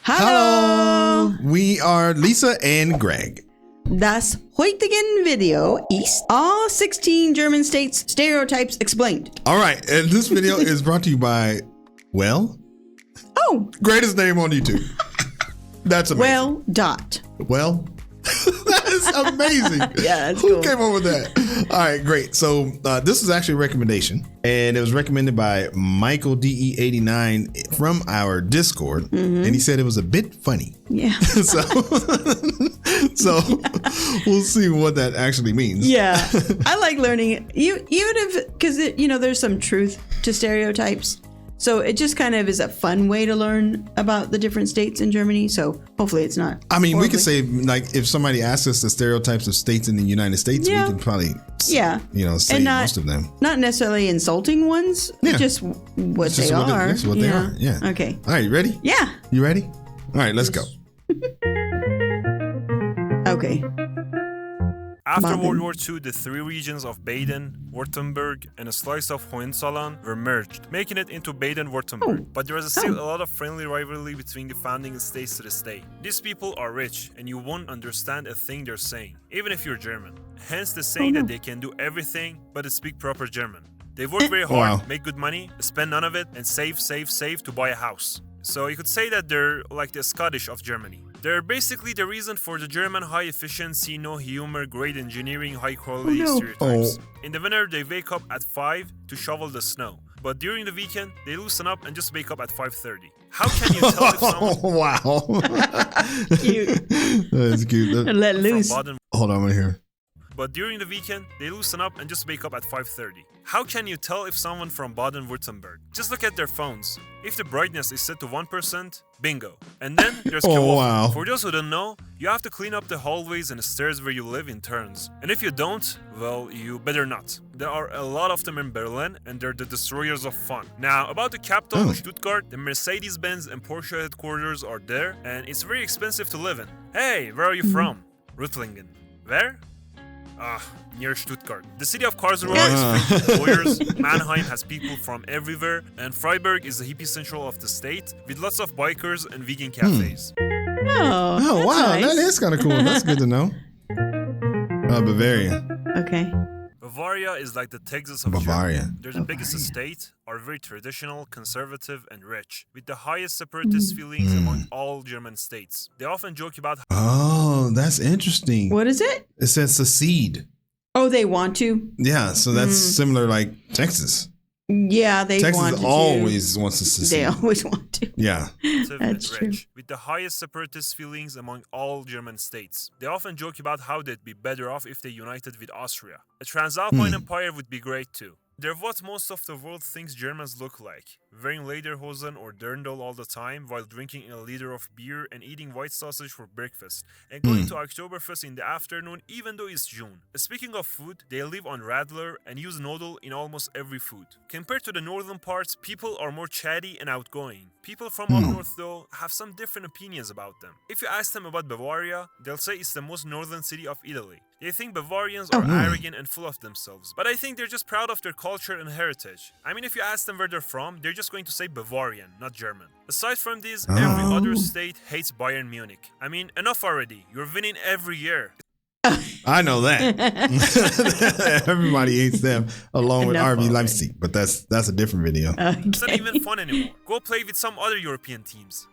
Hallo! We are Lisa and Greg. Das heutige Video ist all 16 German states stereotypes explained. All right, and this video is brought to you by, greatest name on YouTube. That's amazing. Well, that is amazing. Yeah, that's Who cool. came up with that? All right, great. So this is actually a recommendation, and it was recommended by Michael DE89 from our Discord, and he said it was a bit funny. Yeah. so we'll see what that actually means. Yeah. I like learning, even if, because, there's some truth to stereotypes. So it just kind of is a fun way to learn about the different states in Germany. So hopefully it's not. I mean, horribly. we could say, like, if somebody asks us the stereotypes of states in the United States, we can probably, say most of them. Not necessarily insulting ones, just what they are. That's what they are. Yeah. Okay. All right, you ready? Yeah. You ready? All right, let's go. Okay. After World War II, the three regions of Baden, Württemberg, and a slice of Hohenzollern were merged, making it into Baden-Württemberg. But there is still a lot of friendly rivalry between the founding states to this day. These people are rich, and you won't understand a thing they're saying, even if you're German. Hence the saying that they can do everything but speak proper German. They work very hard, make good money, spend none of it, and save to buy a house. So you could say that they're like the Scottish of Germany. They're basically the reason for the German high efficiency, no humor, great engineering, high quality stereotypes. In the winter, they wake up at 5 to shovel the snow. But during the weekend, they loosen up and just wake up at 5:30. How can you tell if someone... Wow. Cute. That's cute. And let loose. Hold on, I'm here. But during the weekend, they loosen up and just wake up at 5:30. How can you tell if someone from Baden-Württemberg? Just look at their phones. If the brightness is set to 1%, bingo. And then there's Kowalski. For those who don't know, you have to clean up the hallways and the stairs where you live in turns. And if you don't, well, you better not. There are a lot of them in Berlin, and they're the destroyers of fun. Now, about the capital, Stuttgart, the Mercedes-Benz and Porsche headquarters are there, and it's very expensive to live in. Hey, where are you from? Rüttlingen. Where? Near Stuttgart. The city of Karlsruhe is filled with lawyers, Mannheim has people from everywhere, and Freiburg is the hippie central of the state, with lots of bikers and vegan cafes. Oh, wow, nice. that is kind of cool. That's good to know. Bavaria. Okay. Bavaria is like the Texas of Germany. They're the biggest estate, are very traditional, conservative, and rich, with the highest separatist feelings among all German states. They often joke about... Oh, that's interesting. What is it? It says secede. Oh, they want to? Yeah, so that's similar like Texas. Yeah, Texas always wants to secede. They always want to. Yeah. That's true. With the highest separatist feelings among all German states. They often joke about how they'd be better off if they united with Austria. A Transalpine empire would be great too. They're what most of the world thinks Germans look like, wearing lederhosen or dirndl all the time while drinking a liter of beer and eating white sausage for breakfast, and going to Oktoberfest in the afternoon even though it's June. Speaking of food, they live on Radler and use noodle in almost every food. Compared to the northern parts, people are more chatty and outgoing. People from up north, though, have some different opinions about them. If you ask them about Bavaria, they'll say it's the most northern city of Italy. They think Bavarians are arrogant and full of themselves, but I think they're just proud of their culture and heritage. I mean, if you ask them where they're from, they're just going to say Bavarian, not German. Aside from this, every other state hates Bayern Munich. I mean, enough already. You're winning every year. I know that. Everybody hates them along with RB Leipzig, but that's a different video. It's not even fun anymore. Go play with some other European teams.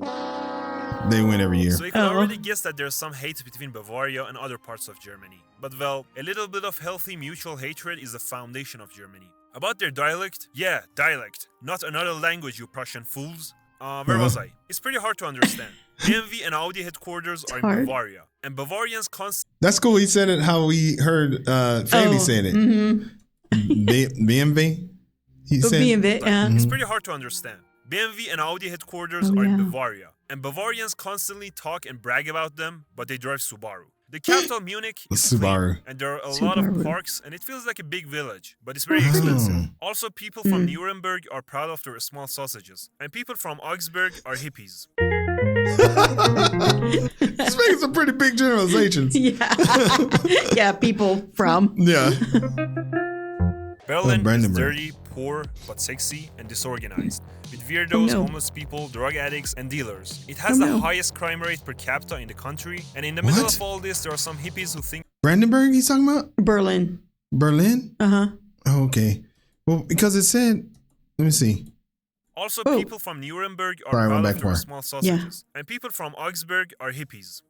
They win every year. So you can already guess that there's some hate between Bavaria and other parts of Germany. But well, a little bit of healthy mutual hatred is the foundation of Germany. About their dialect? Yeah, dialect. Not another language, you Prussian fools. Where was I? It's pretty hard to understand. BMW and Audi headquarters are in Bavaria. And Bavarians constantly... That's cool. He said it how we heard Fanny saying it. BMW? He said BMW, yeah. It's pretty hard to understand. BMW and Audi headquarters are in Bavaria. And Bavarians constantly talk and brag about them, but they drive Subaru. The capital, Munich, is clean, and there are a lot of parks, and it feels like a big village, but it's very expensive. Also, people from Nuremberg are proud of their small sausages, and people from Augsburg are hippies. He's making some pretty big generalizations. Yeah, people from. Yeah. Berlin is dirty, poor but sexy and disorganized, with weirdos, no. homeless people, drug addicts, and dealers. It has the no. highest crime rate per capita in the country, and in the middle What? of all this, there are some hippies who think Brandenburg, he's talking about? Berlin. Berlin? Uh-huh. Oh, okay. Well, because it said, let me see. also Oh. people from Nuremberg are Sorry, I went proud back of their far. small sausages, and people from Augsburg are hippies.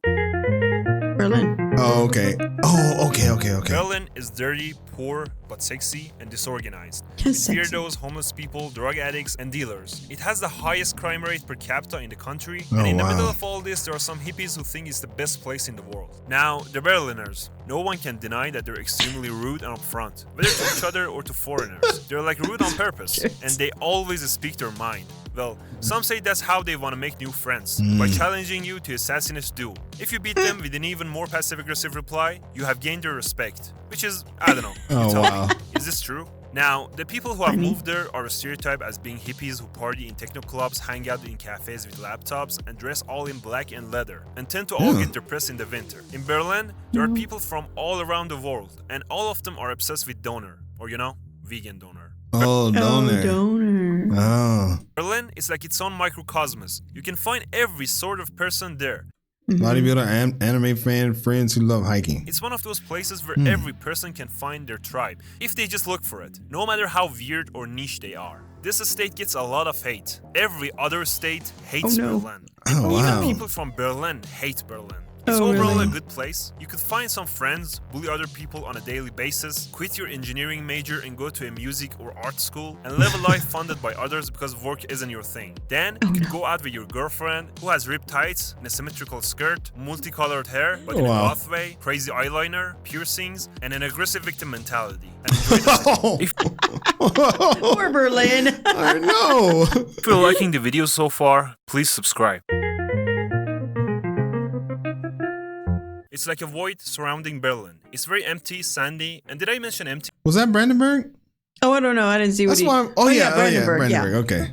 Berlin. Oh, okay. Oh, okay. Berlin is dirty, poor, but sexy and disorganized. Just With sexy. weirdos, homeless people, drug addicts, and dealers. It has the highest crime rate per capita in the country, Oh, and in the wow. middle of all this, there are some hippies who think it's the best place in the world. Now, the Berliners. No one can deny that they're extremely rude and upfront, whether to each other or to foreigners. They're like rude on purpose, and they always speak their mind. Well, some say that's how they want to make new friends, by challenging you to assassinate duel. If you beat them with an even more passive-aggressive reply, you have gained their respect, which is, I don't know. You Oh, tell me. wow. Is this true? Now, the people who have Funny. moved there are a stereotype as being hippies who party in techno clubs, hang out in cafes with laptops, and dress all in black and leather, and tend to all get depressed in the winter. In Berlin, there are people from all around the world, and all of them are obsessed with donor, or vegan donor. Oh, Oh, donor. donor. Oh. Berlin is like its own microcosmos. You can find every sort of person there. Bodybuilder, anime fan, friends who love hiking. It's one of those places where every person can find their tribe, if they just look for it, no matter how weird or niche they are. This state gets a lot of hate. Every other state hates Oh, no. Berlin. Oh, Even wow. people from Berlin hate Berlin. It's Oh, overall really? a good place. You could find some friends, bully other people on a daily basis, quit your engineering major and go to a music or art school, and live a life funded by others because work isn't your thing. Then you can go out with your girlfriend who has ripped tights, an asymmetrical skirt, multicolored hair, but in a Wow. goth way, crazy eyeliner, piercings, and an aggressive victim mentality. And enjoy the Oh, Poor Berlin. I know. If you're liking the video so far, please subscribe. It's like a void surrounding Berlin. It's very empty, sandy, and did I mention empty? Was that Brandenburg? Oh, I don't know. I didn't see what That's he... why. Brandenburg. Brandenburg. Okay.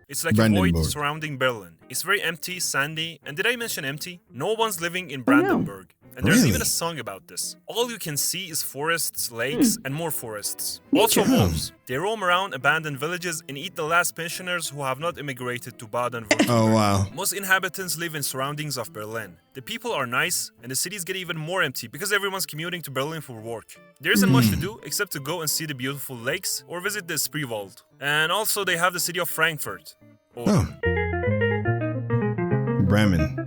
It's like a void Brandenburg. surrounding Berlin. It's very empty, sandy, and did I mention empty? No one's living in no. Brandenburg. And there's Really? even a song about this. All you can see is forests, lakes, and more forests. Also wolves. They roam around abandoned villages and eat the last pensioners who have not immigrated to Baden-Württemberg. Oh, wow. Most inhabitants live in surroundings of Berlin. The people are nice, and the cities get even more empty because everyone's commuting to Berlin for work. There isn't much to do except to go and see the beautiful lakes or visit the Spreewald. And also they have the city of Frankfurt. Or Oh. Bremen.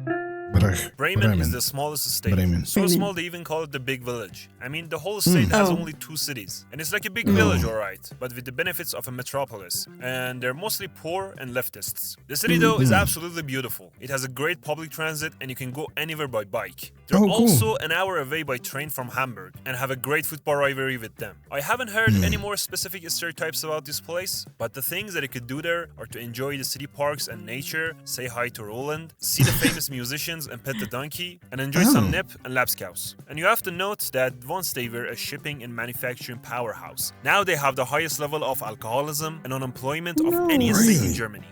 Bremen is the smallest state. Bremen. So Bremen. small they even call it the big village. I mean, the whole state has Oh. only 2 cities. And it's like a big village, alright, but with the benefits of a metropolis. And they're mostly poor and leftists. The city, though, is absolutely beautiful. It has a great public transit and you can go anywhere by bike. They're Oh, cool. also an hour away by train from Hamburg and have a great football rivalry with them. I haven't heard any more specific stereotypes about this place, but the things that you could do there are to enjoy the city parks and nature, say hi to Roland, see the famous musicians and pet the donkey, and enjoy some nip and lapskaus. And you have to note that once they were a shipping and manufacturing powerhouse. Now they have the highest level of alcoholism and unemployment of any state in Really? Germany.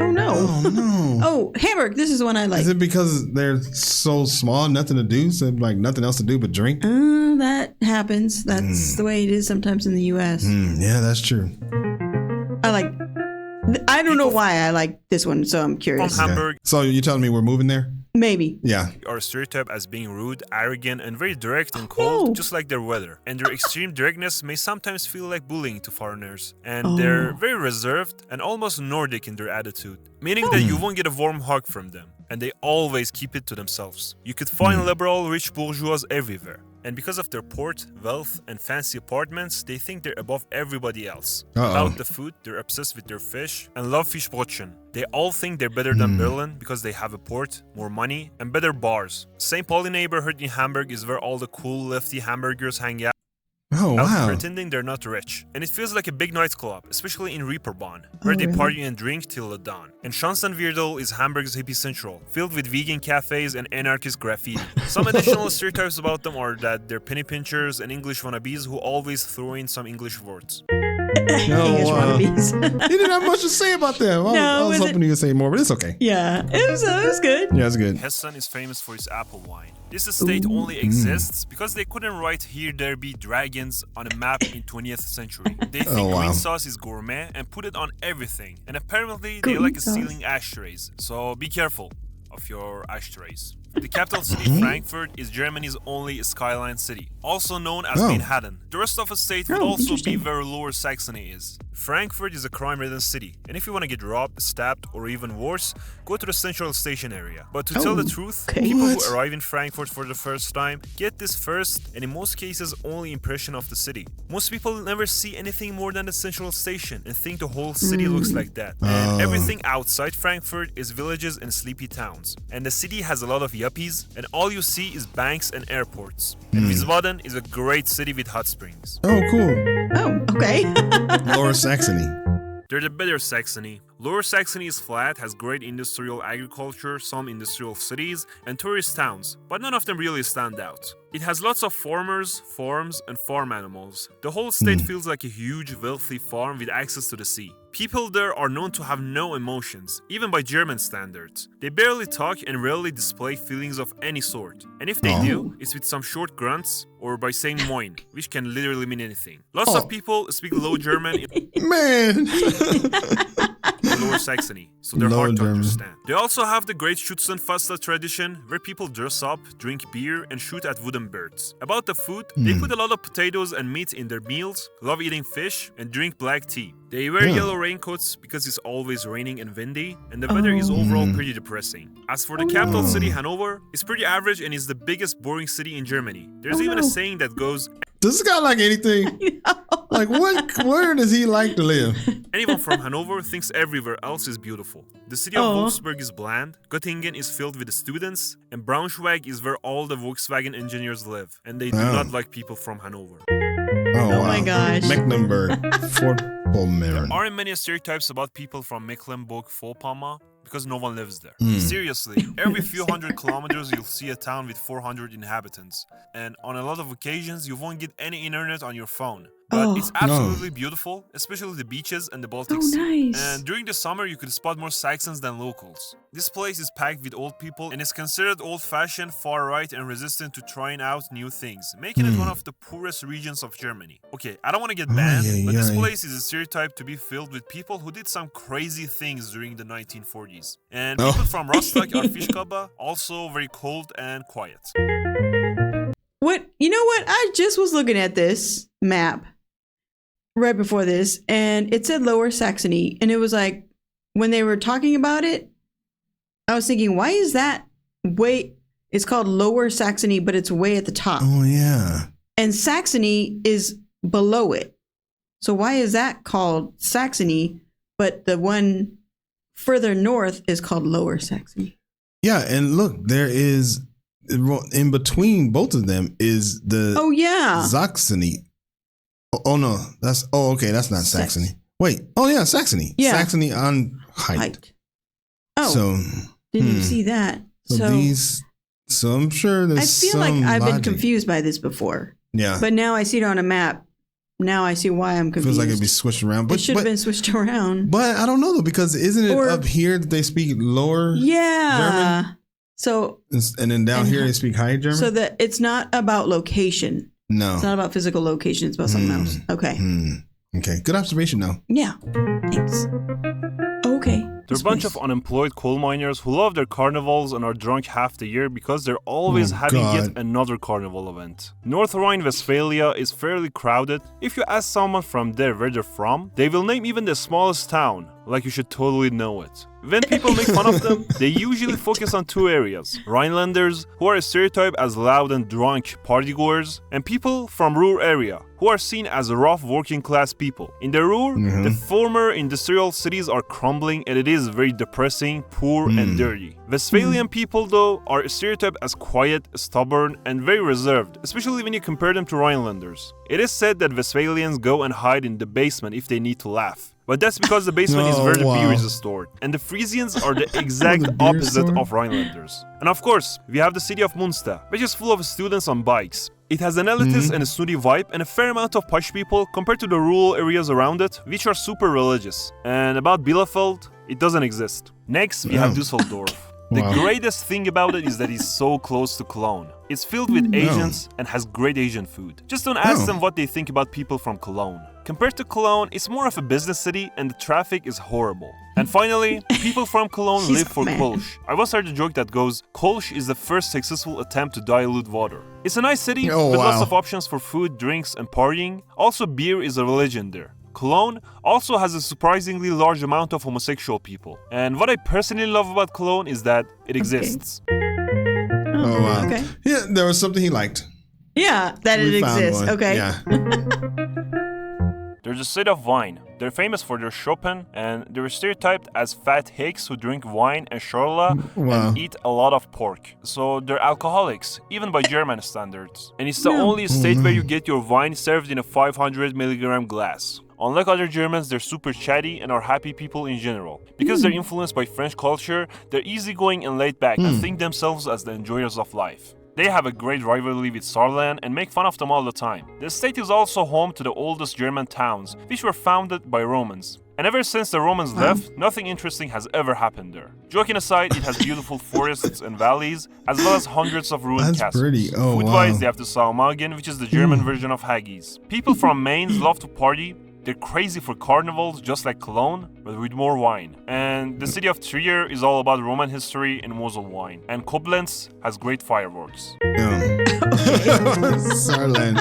Oh, no. Oh, no. Oh, Hamburg. This is one I like. Is it because they're so small, nothing to do, so like nothing else to do but drink? That happens. That's the way it is sometimes in the U.S. Yeah, that's true. I don't know why I like this one, so I'm From curious. Hamburg, So you're telling me we're moving there? Maybe. Yeah. are stereotyped as being rude, arrogant, and very direct and cold, Oh. just like their weather. And their extreme directness may sometimes feel like bullying to foreigners. And they're very reserved and almost Nordic in their attitude, meaning that you won't get a warm hug from them. And they always keep it to themselves. You could find liberal, rich bourgeois everywhere. And because of their port, wealth, and fancy apartments, they think they're above everybody else. About the food, they're obsessed with their fish and love Fischbrötchen. They all think they're better than Berlin because they have a port, more money, and better bars. St. Pauli neighborhood in Hamburg is where all the cool lefty hamburgers hang out. Oh, wow. Pretending they're not rich. And it feels like a big nightclub, especially in Reeperbahn, where they really? party and drink till the dawn. And Schanzenviertel is Hamburg's hippie central, filled with vegan cafes and anarchist graffiti. Some additional stereotypes about them are that they're penny pinchers and English wannabes who always throw in some English words. English wannabes. He didn't have much to say about them. I was hoping you could say more, but it's okay. Yeah, it was good. Yeah, it's good. Hessen is famous for its apple wine. This estate only exists because they couldn't write "Here there be dragons" on a map in 20th century. They think green sauce is gourmet and put it on everything. And apparently they like stealing ashtrays. So be careful of your ashtrays. The capital city, Frankfurt, is Germany's only skyline city, also known as Manhattan. The rest of the state would also be where Lower Saxony is. Frankfurt is a crime-ridden city, and if you want to get robbed, stabbed, or even worse, go to the central station area. But to tell the truth, people who arrive in Frankfurt for the first time get this first, and in most cases, only impression of the city. Most people never see anything more than the central station and think the whole city looks like that. And everything outside Frankfurt is villages and sleepy towns. And the city has a lot of yuppies, and all you see is banks and airports. And Wiesbaden is a great city with hot springs. Oh, cool. Oh, okay. Lower Saxony. They're the better Saxony. Lower Saxony is flat, has great industrial agriculture, some industrial cities, and tourist towns, but none of them really stand out. It has lots of farmers, farms, and farm animals. The whole state feels like a huge, wealthy farm with access to the sea. People there are known to have no emotions, even by German standards. They barely talk and rarely display feelings of any sort. And if they do, it's with some short grunts or by saying moin, which can literally mean anything. Lots of people speak Low German Man. in Lower Saxony, so they're hard to understand. They also have the great Schützenfest tradition, where people dress up, drink beer, and shoot at wooden birds. About the food, they put a lot of potatoes and meat in their meals, love eating fish, and drink black tea. They wear yellow raincoats because it's always raining and windy, and the weather is overall pretty depressing. As for the capital city, Hanover, it's pretty average and is the biggest boring city in Germany. There's even a saying that goes, does this guy like anything? Like, where does he like to live? anyone from Hanover thinks everywhere else is beautiful. The city of Wolfsburg is bland, Göttingen is filled with the and Braunschweig is where all the Volkswagen engineers live, and they do not like people from Hanover. Oh my gosh. Mecklenburg-Vorpommern. There aren't many stereotypes about people from Mecklenburg-Vorpommern because no one lives there. Seriously, every few hundred kilometers you'll see a town with 400 inhabitants, and on a lot of occasions you won't get any internet on your phone. But it's absolutely beautiful, especially the beaches and the Baltic Sea. Nice. And during the summer you could spot more Saxons than locals. This place is packed with old people and is considered old-fashioned, far-right, and resistant to trying out new things, making it one of the poorest regions of Germany. Okay, I don't want to get banned, but this place is a stereotype to be filled with people who did some crazy things during the 1940s. And people from Rostock or Fischkaba, also very cold and quiet. You know what? I just was looking at this map right before this, and it said Lower Saxony, and it was like, when they were talking about it, I was thinking, why is that it's called Lower Saxony, but it's way at the top. Oh, yeah. And Saxony is below it. So why is that called Saxony, but the one further north is called Lower Saxony? Yeah, and look, there is, in between both of them is the Saxony. Oh no, that's that's not Saxony. Wait, Saxony. Yeah. Saxony on height. Oh, so didn't you see that? So I'm sure there's I feel like I've been confused by this before. Yeah, but now I see it on a map. Now I see why I'm confused. Feels like it'd be switched around. But it should have been switched around. But I don't know though, because isn't it up here that they speak lower German? So and then down here they speak high German. So that it's not about location. No. It's not about physical location. It's about something else. Okay. Okay. Good observation, though. Yeah. Thanks. Okay. They're a bunch of unemployed coal miners who love their carnivals and are drunk half the year because they're always having yet another carnival event. North Rhine-Westphalia is fairly crowded. If you ask someone from there where they're from, they will name even the smallest town, like you should totally know it. When people make fun of them, they usually focus on two areas: Rhinelanders, who are a stereotype as loud and drunk partygoers, and people from Ruhr area, who are seen as rough working class people. In the Ruhr, the former industrial cities are crumbling and it is very depressing, poor and dirty. Westphalian people, though, are a stereotype as quiet, stubborn, and very reserved, especially when you compare them to Rhinelanders. It is said that Westphalians go and hide in the basement if they need to laugh. But that's because the basement is where the beer is stored. And the Frisians are the exact opposite of Rhinelanders. And of course, we have the city of Munster, which is full of students on bikes. It has an elitist and a snooty vibe and a fair amount of posh people compared to the rural areas around it, which are super religious. And about Bielefeld, it doesn't exist. Next, we have Düsseldorf. The greatest thing about it is that it's so close to Cologne. It's filled with Asians and has great Asian food. Just don't ask them what they think about people from Cologne. Compared to Cologne, it's more of a business city and the traffic is horrible. And finally, people from Cologne live for Kolsch. I once heard a joke that goes, Kolsch is the first successful attempt to dilute water. It's a nice city with lots of options for food, drinks, and partying. Also, beer is a religion there. Cologne also has a surprisingly large amount of homosexual people. And what I personally love about Cologne is that it exists. Oh, wow. Okay. Yeah, there was something he liked. Yeah, that it exists. One. Okay. Yeah. There's a state of wine. They're famous for their Chopin, and they're stereotyped as fat hicks who drink wine and Schorle and eat a lot of pork. So they're alcoholics, even by German standards. And it's the only state where you get your wine served in a 500 milligram glass. Unlike other Germans, they're super chatty and are happy people in general. Because they're influenced by French culture, they're easygoing and laid back and think themselves as the enjoyers of life. They have a great rivalry with Saarland and make fun of them all the time. The state is also home to the oldest German towns, which were founded by Romans. And ever since the Romans left, nothing interesting has ever happened there. Joking aside, it has beautiful forests and valleys, as well as hundreds of ruined castles. Pretty. Oh, Food-wise, they have the Saumagen, which is the German version of haggis. People from Mainz love to party. They're crazy for carnivals, just like Cologne, but with more wine. And the city of Trier is all about Roman history and Mosel wine. And Koblenz has great fireworks. Saarland.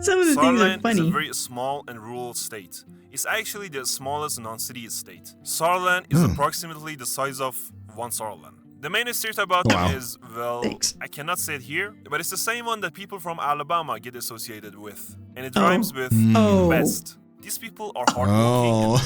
Some of the things are funny. Is a very small and rural state. It's actually the smallest non-city state. Saarland is approximately the size of one Saarland. The main stereotype about them is, well, I cannot say it here, but it's the same one that people from Alabama get associated with. And it rhymes with best. These people are hardworking.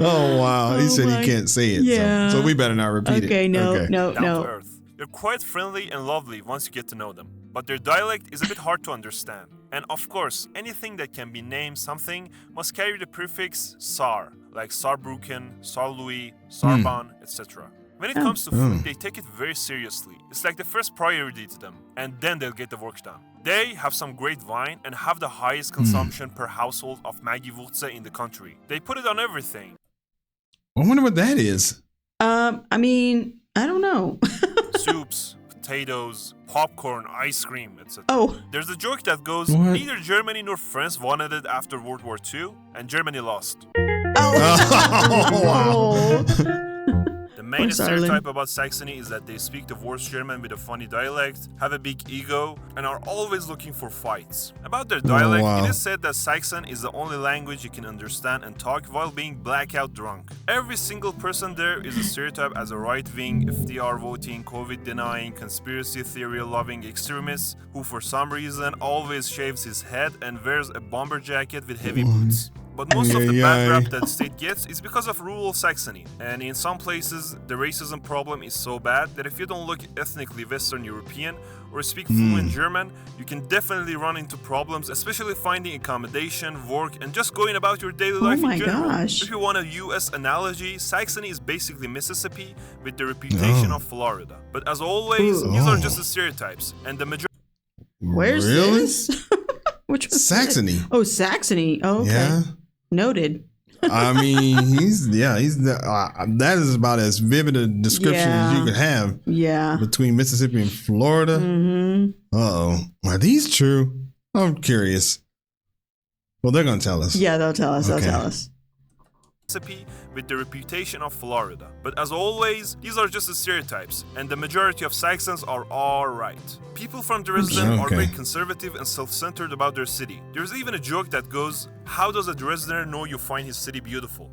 Oh, wow. He said he can't say it. Yeah. So we better not repeat it. No. Down to earth. They're quite friendly and lovely once you get to know them. But their dialect is a bit hard to understand. And of course, anything that can be named something must carry the prefix Saar, like Saarbrücken, Saarlouis, Saarbrunn, etc. When it comes to food, they take it very seriously. It's like the first priority to them, and then they'll get the work done. They have some great wine and have the highest consumption per household of Maggi Wurzel in the country. They put it on everything. I wonder what that is. I mean, I don't know. Soups, potatoes, popcorn, ice cream, etc. Oh. There's a joke that goes, neither Germany nor France wanted it after World War II, and Germany lost. Oh. The main stereotype about Saxony is that they speak the worst German with a funny dialect, have a big ego, and are always looking for fights. About their dialect, it is said that Saxon is the only language you can understand and talk while being blackout drunk. Every single person there is a stereotype as a right-wing, FDR voting, COVID-denying, conspiracy theory-loving extremist who for some reason always shaves his head and wears a bomber jacket with heavy boots. But most of the bad rap that the state gets is because of rural Saxony. And in some places, the racism problem is so bad that if you don't look ethnically Western European or speak fluent German, you can definitely run into problems, especially finding accommodation, work, and just going about your daily life in general. Gosh. If you want a US analogy, Saxony is basically Mississippi with the reputation of Florida. But as always, these are just the stereotypes, and the majority... Where's this? Which was Saxony. Oh, Saxony. Oh, okay. Yeah. Noted. I mean, that is about as vivid a description as you could have. Yeah. Between Mississippi and Florida. Uh-oh. Are these true? I'm curious. Well, they're going to tell us. Yeah, they'll tell us. Okay. They'll tell us. Mississippi with the reputation of Florida. But as always, these are just the stereotypes, and the majority of Saxons are alright. People from Dresden are very conservative and self-centered about their city. There's even a joke that goes, how does a Dresdener know you find his city beautiful?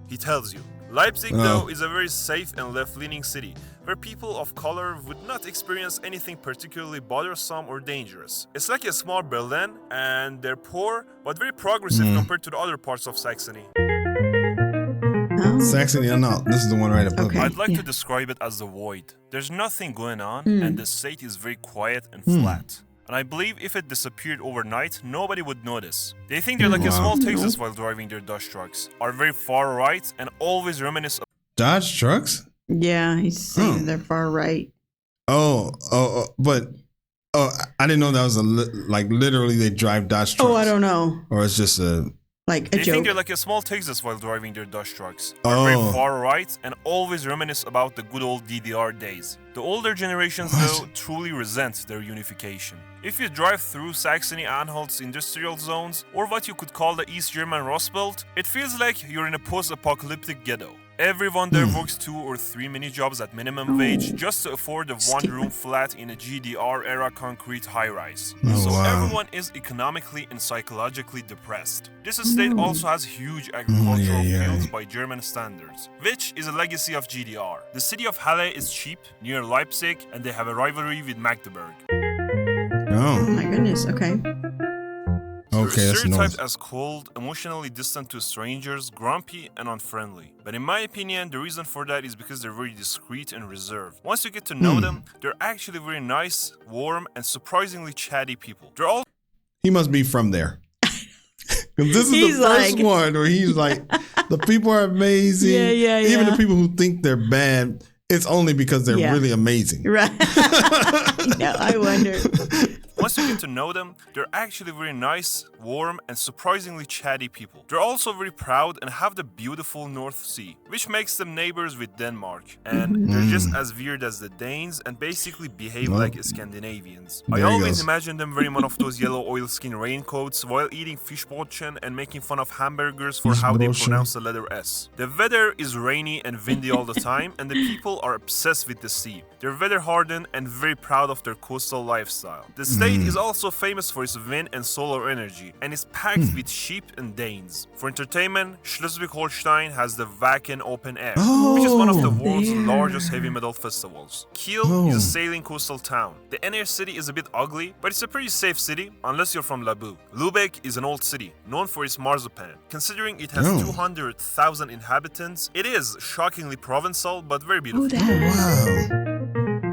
He tells you. Leipzig, though, is a very safe and left-leaning city, where people of color would not experience anything particularly bothersome or dangerous. It's like a small Berlin, and they're poor, but very progressive compared to the other parts of Saxony. Saxony, no, this is the one right above. I'd like to describe it as the void. There's nothing going on, and the state is very quiet and flat. And I believe if it disappeared overnight, nobody would notice. They think they're like a small Texas while driving their Dodge trucks, are very far right, and always reminisce of Dodge trucks? Yeah, he's saying they're far right. But Oh, I didn't know that was like literally they drive Dodge trucks. Oh, I don't know. Or it's just a like a they joke. think they're like a small Texas while driving their Dodge trucks. Are very far right and always reminisce about the good old DDR days. The older generations, though, truly resent their unification. If you drive through Saxony-Anhalt's industrial zones, or what you could call the East German Rust Belt, it feels like you're in a post-apocalyptic ghetto. Everyone there works 2 or 3 mini jobs at minimum wage just to afford a one-room flat in a GDR-era concrete high-rise. So everyone is economically and psychologically depressed. This estate also has huge agricultural fields by German standards, which is a legacy of GDR. The city of Halle is cheap, near Leipzig, and they have a rivalry with Magdeburg. Oh my goodness, okay. Okay, Stereotyped as cold, emotionally distant to strangers, grumpy, and unfriendly. But in my opinion, the reason for that is because they're very discreet and reserved. Once you get to know them, they're actually very nice, warm, and surprisingly chatty people. They're all... He must be from there. Because this is the first one where he's like, the people are amazing. Yeah. Even the people who think they're bad, it's only because they're really amazing. Right. No, I wonder. Once you get to know them, they're actually very nice, warm, and surprisingly chatty people. They're also very proud and have the beautiful North Sea, which makes them neighbors with Denmark. And they're just as weird as the Danes and basically behave like Scandinavians. I always imagine them wearing one of those yellow oilskin raincoats while eating fishbrötchen and making fun of hamburgers for how they pronounce the letter S. The weather is rainy and windy all the time, and the people are obsessed with the sea. They're weather-hardened and very proud of their coastal lifestyle. The state is also famous for its wind and solar energy, and is packed with sheep and Danes. For entertainment, Schleswig-Holstein has the Wacken Open Air, which is one of the world's largest heavy metal festivals. Kiel is a sailing coastal town. The inner city is a bit ugly, but it's a pretty safe city, unless you're from Labu. Lübeck is an old city, known for its marzipan. Considering it has 200,000 inhabitants, it is shockingly provincial, but very beautiful.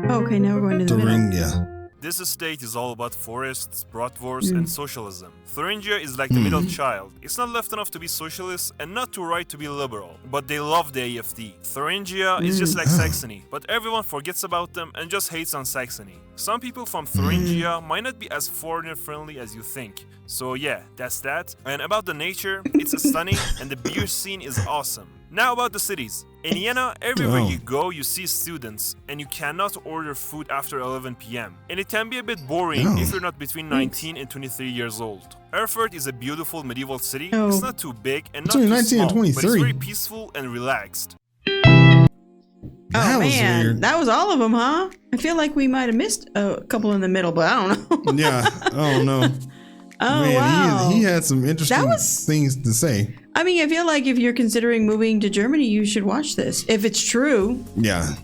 Okay, now we're going to the middle. This estate is all about forests, bratwurst, and socialism. Thuringia is like the middle child. It's not left enough to be socialist and not too right to be liberal, but they love the AfD. Thuringia is just like Saxony, but everyone forgets about them and just hates on Saxony. Some people from Thuringia might not be as foreigner-friendly as you think. So yeah, that's that. And about the nature, it's stunning and the beer scene is awesome. Now about the cities. In Vienna, everywhere you go, you see students, and you cannot order food after 11 p.m. And it can be a bit boring if you're not between 19 and 23 years old. Erfurt is a beautiful medieval city. It's not too big and not too 19 small, and 23. but it's very peaceful and relaxed. Oh man, that was all of them, huh? I feel like we might have missed a couple in the middle, but I don't know. Yeah, I don't know. Oh, man, wow. He had some interesting things to say. I mean, I feel like if you're considering moving to Germany, you should watch this. If it's true. Yeah.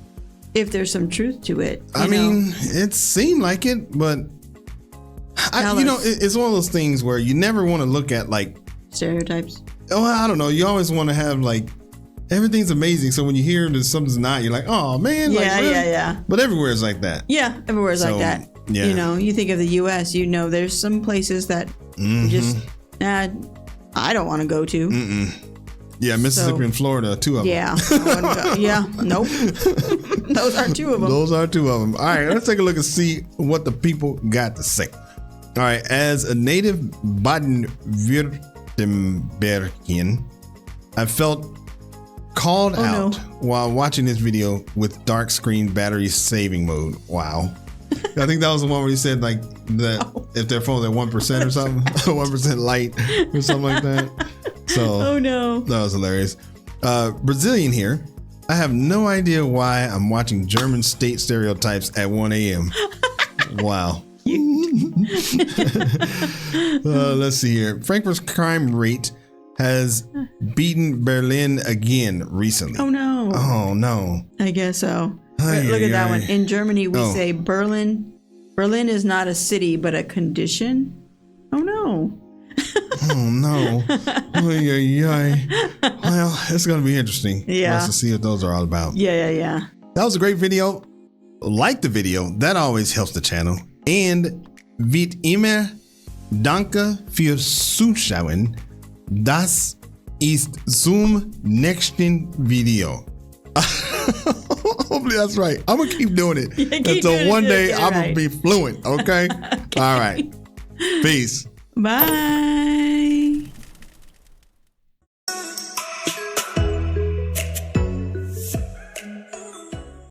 If there's some truth to it. I mean, it seemed like it, but it's one of those things where you never want to look at like stereotypes. Oh, I don't know. You always want to have like everything's amazing. So when you hear that something's not, you're like, oh man. Yeah, like, really? yeah. But everywhere is like that. Yeah, everywhere is like that. Yeah. You know, you think of the U.S., there's some places that just, I don't want to go to. Yeah, Mississippi and Florida, 2 of them. Yeah. Yeah, nope. Those are 2 of them. Those are 2 of them. All right, let's take a look and see what the people got to say. All right, as a native Baden-Württembergian, I felt called out while watching this video with dark screen battery saving mode. Wow. I think that was the one where he said like that if their phone's at 1% or something, 1% light or something like that. So that was hilarious. Brazilian here. I have no idea why I'm watching German state stereotypes at 1 a.m. Wow. Let's see here. Frankfurt's crime rate has beaten Berlin again recently. Oh no. I guess so. Look at that one. In Germany, we say Berlin. Berlin is not a city, but a condition. Oh no. Oh no. Well, it's going to be interesting. Yeah. For us to see what those are all about. Yeah. That was a great video. Like the video. That always helps the channel. And wie immer, danke fürs Zuschauen. Das ist zum nächsten Video. Hopefully that's right. I'm gonna keep doing it until one day I'm gonna be fluent. Okay. All right. Peace. Bye.